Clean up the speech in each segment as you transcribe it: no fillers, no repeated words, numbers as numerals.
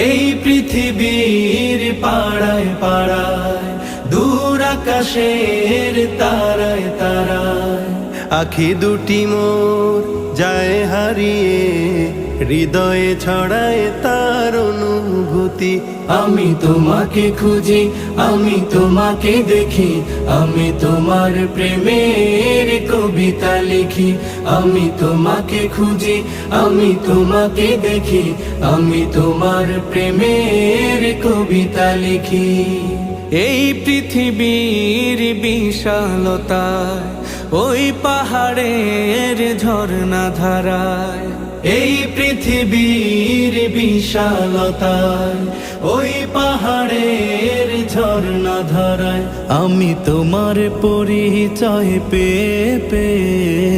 এই পৃথিবীর পাড়ায় পাড়ায়, দূর আকাশের তারায় তারায়, আখি দুটি মোর যায় হারিয়ে, হৃদয়ে ছড়ায় তার অনুভূতি। আমি তোমাকে খুঁজি, আমি তোমাকে দেখি, আমি তোমার প্রেমের কবিতা লিখি। আমি তোমাকে খুঁজি, আমি তোমাকে দেখি, আমি তোমার প্রেমের কবিতা লিখি। এই পৃথিবীর বিশালতায়, ওই পাহাড়ের ঝর্ণা ধারায়, এই পৃথিবীর বিশালতায়, ওই পাহাড়ের ঝর্ণা ধারায়, আমি তোমার পরিচয় পেয়ে পেয়ে,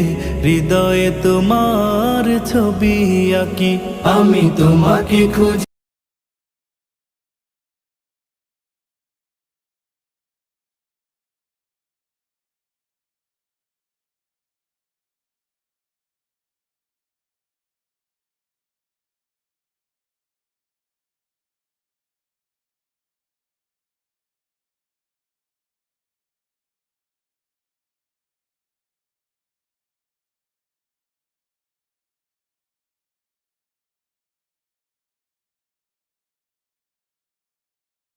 হৃদয়ে তোমার ছবি আঁকি। আমি তোমাকে খুঁজি।